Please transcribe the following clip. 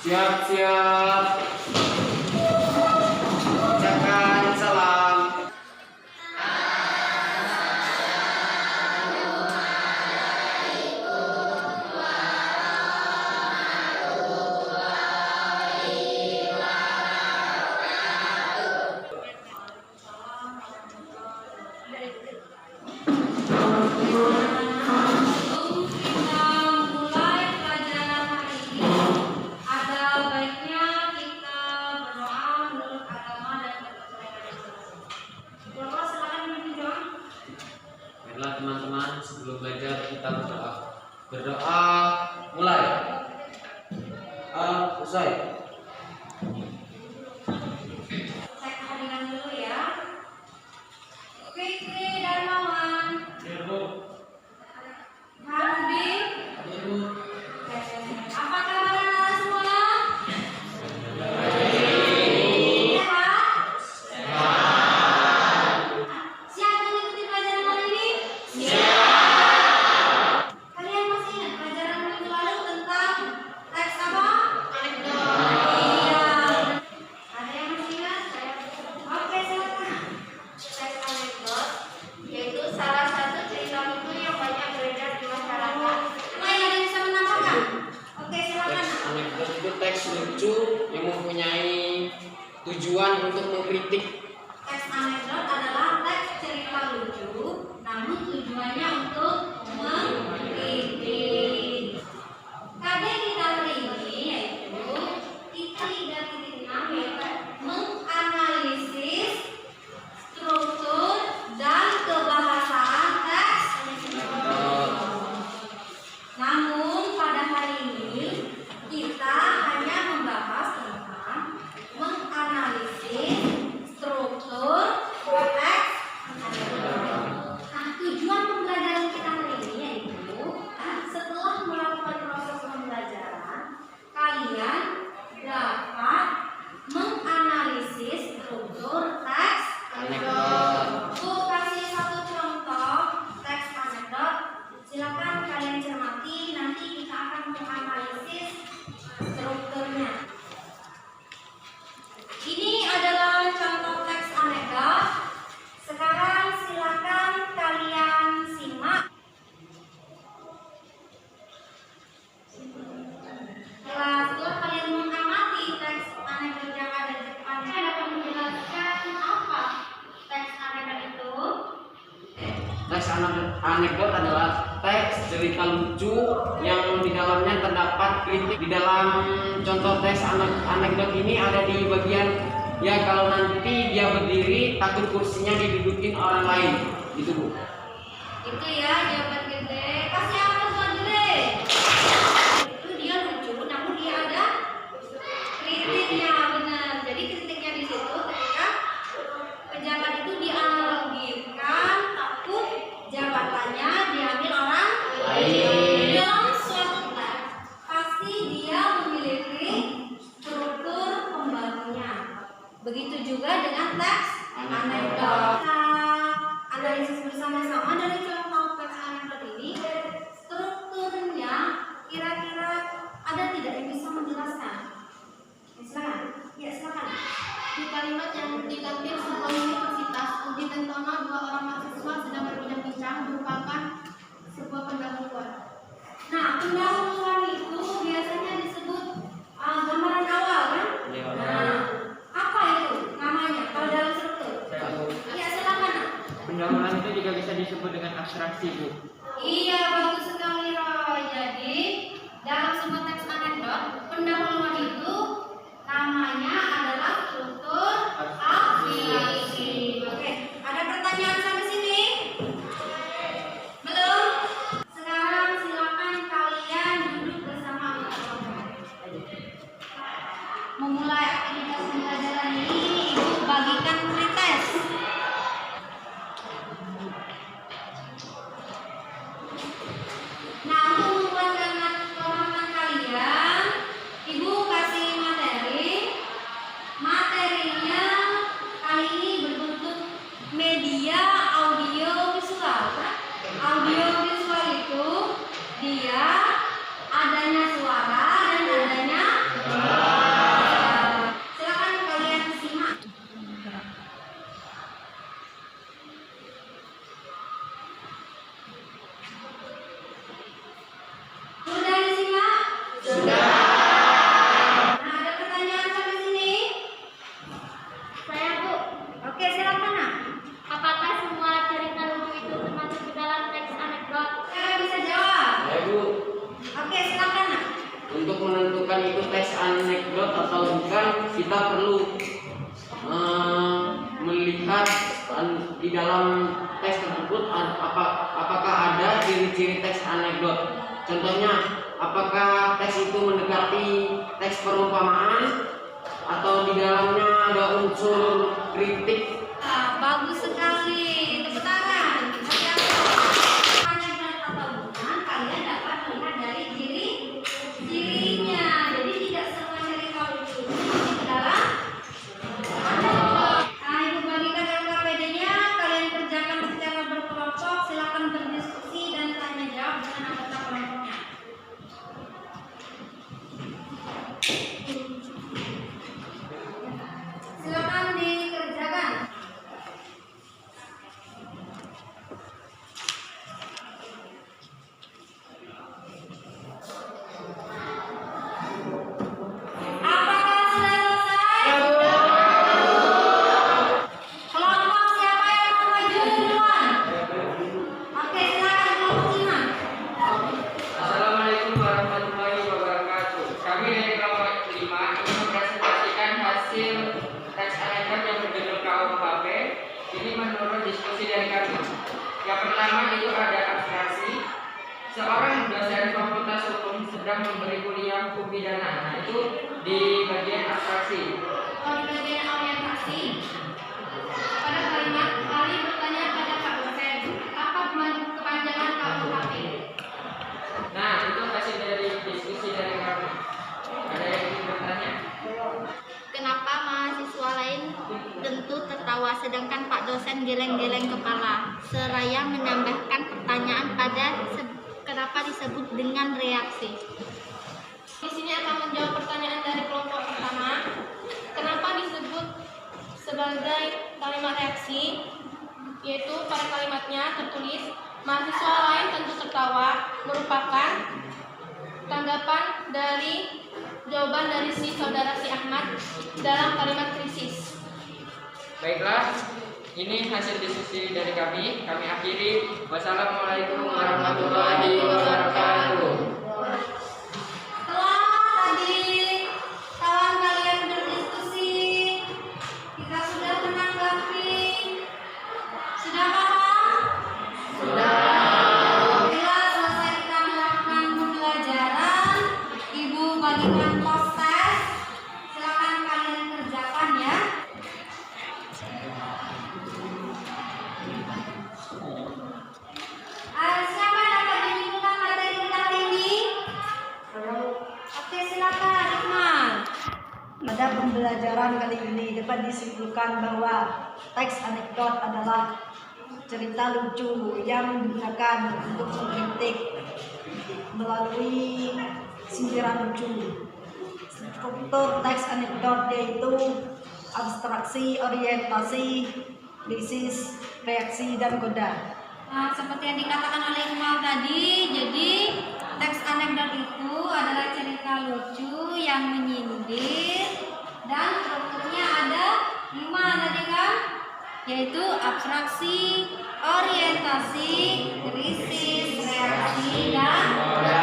Siap-siap. Ucapkan salam. Baiklah teman-teman, sebelum belajar kita berdoa. Berdoa mulai. Selesai. Saya kehadiran dulu ya. Fikri Darmawan. Harudin. Apa kabar anak semua? Sehat? Siap mengikuti pelajaran hari ini? Siap. Kalian masih ingat pelajaran minggu lalu tentang teks apa? Anekdot. Iya. Ada yang masih ingat? Oke, silakan. Teks anekdot yaitu salah satu cerita lucu yang banyak beredar di masyarakat. Ada yang bisa menambahkan? Oke, silakan. Teks anekdot itu teks lucu yang mempunyai tujuan untuk mengkritik. Teks anekdot adalah teks cerita lucu, namun tujuannya untuk mengkritik. Kajian kita hari ini yaitu titik 3.6 yaitu menganalisis struktur dan kebahasaan teks anekdot. Namun pada hari ini kita hanya membahas tentang menganalisis struktur teks anekdot. Nah, tujuan pembelajaran kita hari ini yaitu setelah melakukan proses pembelajaran, kalian dapat menganalisis struktur teks anekdot. Bu, kasih satu contoh teks anekdot. Silakan kalian cermati, nanti kita akan menganalisis strukturnya. Ini adalah contoh teks anekdot. Sekarang silakan kalian simak. Setelah kalian mengamati teks anekdot yang ada di depan, saya dapat menjelaskan apa teks anekdot itu. Teks anekdot adalah teks cerita lucu yang di dalamnya terdapat kritik. Di dalam contoh teks anekdot ini ada di bagian ya kalau nanti dia berdiri takut kursinya didudukin orang lain, gitu Bu. Itu ya jawaban gede. Kasih apa soal gede? Itu dia lucu, namun dia ada kritiknya, benar. Jadi kritiknya di situ ketika pejabat itu dianalogikan takut jabatannya diambil orang lain. Dalam suatu teks pasti dia memiliki struktur pembaginya. Begitu juga dengan teks anekdot. Analisis bersama-sama dari contoh teks anekdot ini, strukturnya kira-kira ada tidak yang bisa menjelaskan? Silakan. Ya, silakan. Di kalimat yang ditampil sebuah universitas, Udi Tentono, dua orang mahasiswa sedang berbincang-bincang merupakan sebuah pendahuluan. Nah, pendahuluan itu biasanya disebut gambaran awal, kan? Iya. Nah, apa itu namanya kalau dalam struktur? Ya, silakan. Pendahuluan itu juga bisa disebut dengan abstraksi, Bu. Iya, bagus sekali, Roy. Jadi, dalam sebuah teks anekdot, pendahuluan itu namanya adalah struktur abstraksi. Oke, ada pertanyaan sampai sini? Belum? Sekarang silakan kalian duduk bersama memulai aktivitas pembelajaran ini. Ibu bagikan pretest. Nah, untuk membuat kalian, Ibu kasih materi. kita perlu melihat di dalam teks tersebut apakah ada ciri-ciri teks anekdot. Contohnya, apakah teks itu mendekati teks perumpamaan atau di dalamnya ada unsur kritik. Bagus sekali. Tepuk tangan. Anekdot atau bukan, kalian dapat melihat dari ciri-cirinya. Jadi tidak semua cerita lucu masuk ke dalam anekdot. Ibu bagikan LKPD-nya, kalian kerjakan secara berkelompok. Silakan berdiskusi dan tanya jawab dengan anggota kelompoknya. Silakan dikerjakan. Apakah sudah selesai? Kelompok siapa yang mau maju duluan? Oke, silakan kelompok Iman. Assalamualaikum warahmatullahi wabarakatuh. Kami dari kelompok 5 ingin mempresentasikan hasil teks anekdot yang berjudul KUHP. Ini menurut diskusi dari kami. Yang pertama itu ada abstraksi. Seorang dosen fakultas hukum sedang memberi kuliah hukum pidana. Nah, itu di bagian abstraksi. Kalau di bagian orientasi, pada kalimat Ali bertanya pada Pak dosen, apa kepanjangan KUHP? Nah, itu hasil dari diskusi dari kami. Ada yang ingin bertanya? Kenapa mahasiswa lain tentu tertawa sedangkan Pak dosen geleng-geleng kepala seraya menambahkan pertanyaan pada kenapa disebut dengan reaksi. Di sini akan menjawab pertanyaan dari kelompok pertama. Kenapa disebut sebagai kalimat reaksi? Yaitu pada kalimatnya tertulis mahasiswa lain tentu tertawa merupakan tanggapan dari jawaban dari si saudara si Ahmad dalam kalimat krisis. Baiklah, ini hasil diskusi dari kami. Kami akhiri. Wassalamualaikum warahmatullahi wabarakatuh. Setelah tadi kawan kalian berdiskusi, kita sudah menanggapi. Sudah paham? Bila selesai kita melakukan pembelajaran, Ibu bagikan pos tes. Silakan kalian kerjakan ya. Siapa yang dapat menyimpulkan materi kita hari ini? Oke, silakan Iqmal. Pada pembelajaran kali ini dapat disimpulkan bahwa teks anekdot adalah cerita lucu yang digunakan untuk mengkritik melalui sindiran lucu. Struktur teks anekdot yaitu abstraksi, orientasi, krisis, reaksi, dan koda. Nah, seperti yang dikatakan oleh Iqmal tadi, jadi teks anekdot itu adalah cerita lucu yang menyindir dan strukturnya ada 5 tadi kan, yaitu abstraksi, orientasi, krisis, reaksi, dan koda.